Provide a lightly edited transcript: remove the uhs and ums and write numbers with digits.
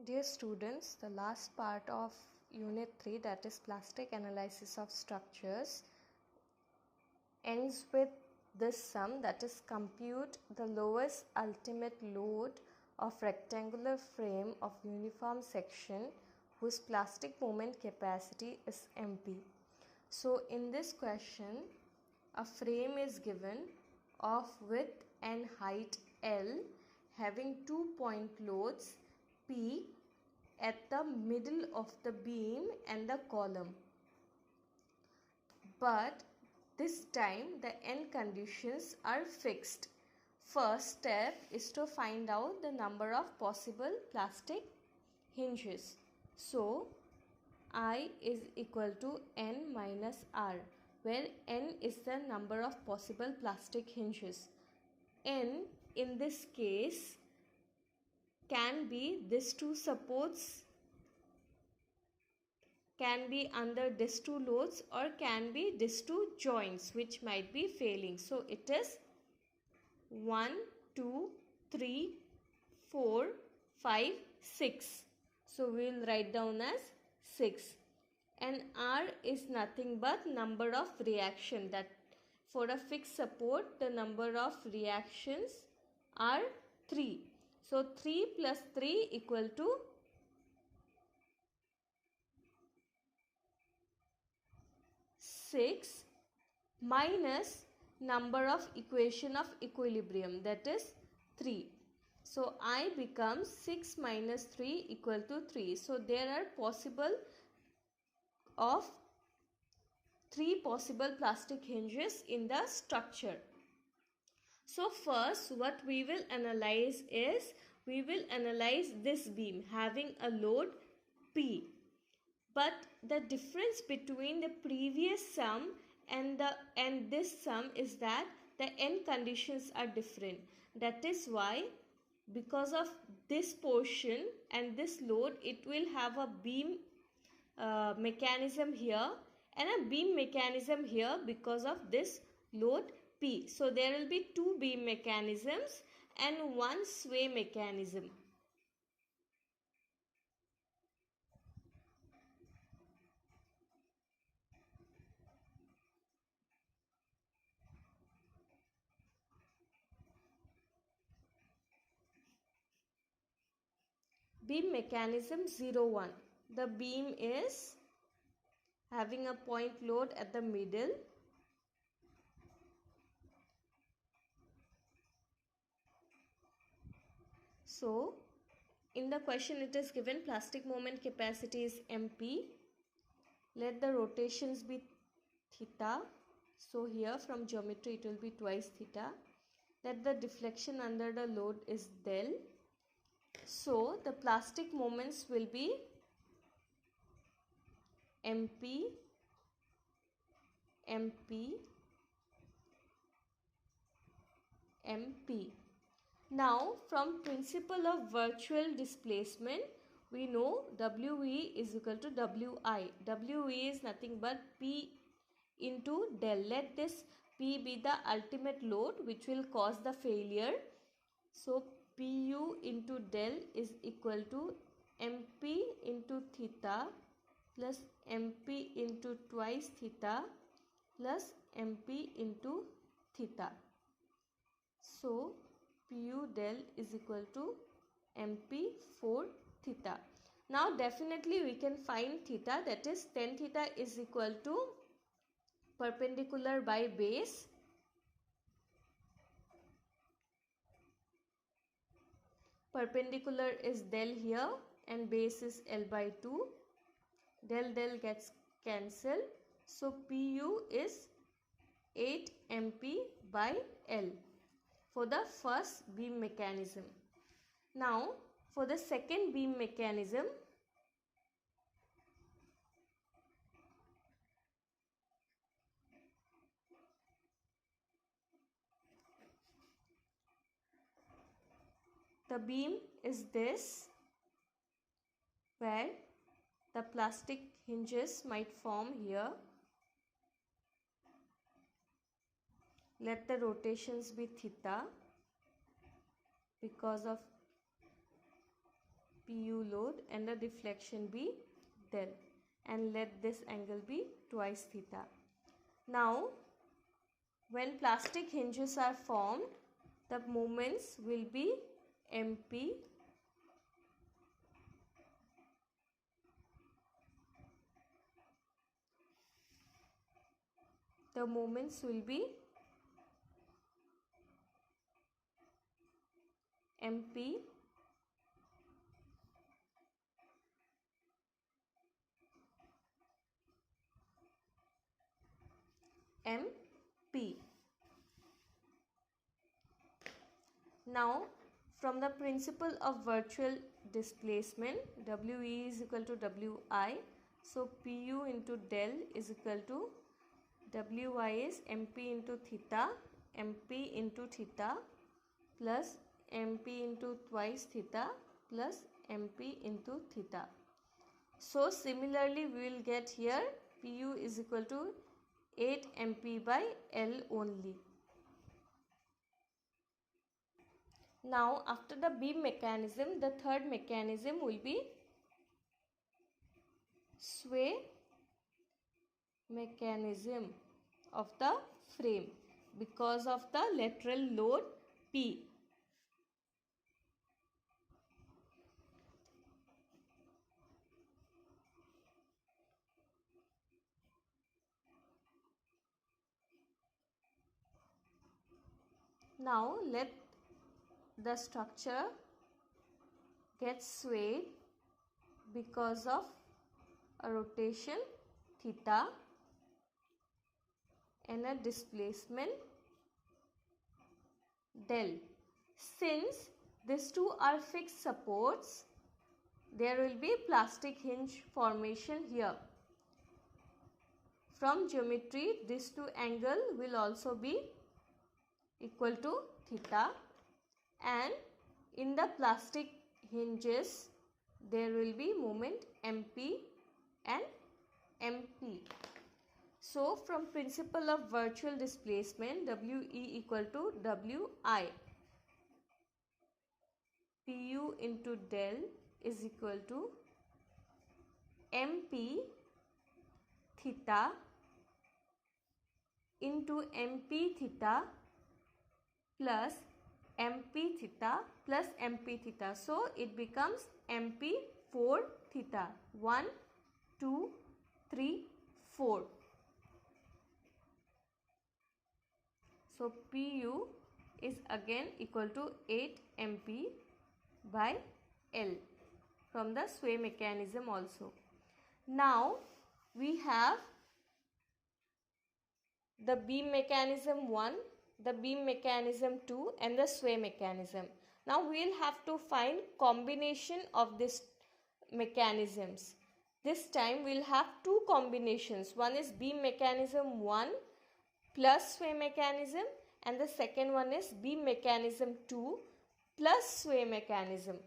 Dear students, the last part of Unit 3, that is plastic analysis of structures, ends with this sum, that is compute the lowest ultimate load of rectangular frame of uniform section whose plastic moment capacity is MP. So in this question, a frame is given of width and height L having 2-point loads P at the middle of the beam and the column. But this time the end conditions are fixed. First step is to find out the number of possible plastic hinges. So I is equal to n minus r, where n is the number of possible plastic hinges. N in this case can be these two supports, can be under these two loads, or can be these two joints which might be failing. So it is 1, 2, 3, 4, 5, 6. So we will write down as 6. And R is nothing but number of reaction, that for a fixed support the number of reactions are 3. So 3 plus 3 equal to 6 minus number of equation of equilibrium, that is 3. So I becomes 6 minus 3 equal to 3. So there are possible of 3 possible plastic hinges in the structure. So first what we will analyze is, we will analyze this beam having a load P. But the difference between the previous sum and this sum is that the end conditions are different. That is why, because of this portion and this load, it will have a beam mechanism here and a beam mechanism here because of this load P. So there will be two beam mechanisms and one sway mechanism. Beam mechanism 01. The beam is having a point load at the middle. So in the question it is given plastic moment capacity is MP. Let the rotations be theta. So here from geometry it will be twice theta. Let the deflection under the load is del. So the plastic moments will be MP, MP, MP. Now from principle of virtual displacement, we know WE is equal to WI. WE is nothing but P into del. Let this P be the ultimate load which will cause the failure. So PU into del is equal to MP into theta plus MP into twice theta plus MP into theta. So PU del is equal to MP for theta. Now definitely we can find theta, that is tan theta is equal to perpendicular by base. Perpendicular is del here and base is L by 2. Del gets cancelled. So PU is 8 MP by L for the first beam mechanism. Now for the second beam mechanism, the beam is this, where the plastic hinges might form here. Let the rotations be theta because of PU load and the deflection be del, and let this angle be twice theta. Now when plastic hinges are formed, the moments will be MP MP. Now from the principle of virtual displacement, WE is equal to WI. So PU into del is equal to WI is MP into theta, MP into theta plus MP into twice theta plus MP into theta. So similarly we will get here PU is equal to 8 MP by L only. Now after the beam mechanism, the third mechanism will be sway mechanism of the frame because of the lateral load P. Now let the structure get swayed because of a rotation theta and a displacement del. Since these two are fixed supports, there will be plastic hinge formation here. From geometry, these two angle will also be equal to theta, and in the plastic hinges there will be moment MP and MP. So from principle of virtual displacement, WE equal to WI. PU into del is equal to MP theta into MP theta plus MP theta plus MP theta. So it becomes MP 4 theta. 1, 2, 3, 4. So PU is again equal to 8 MP by L from the sway mechanism also. Now we have the beam mechanism 1, the beam mechanism 2 and the sway mechanism. Now we will have to find combination of these mechanisms. This time we will have two combinations. One is beam mechanism 1 plus sway mechanism, and the second one is beam mechanism 2 plus sway mechanism.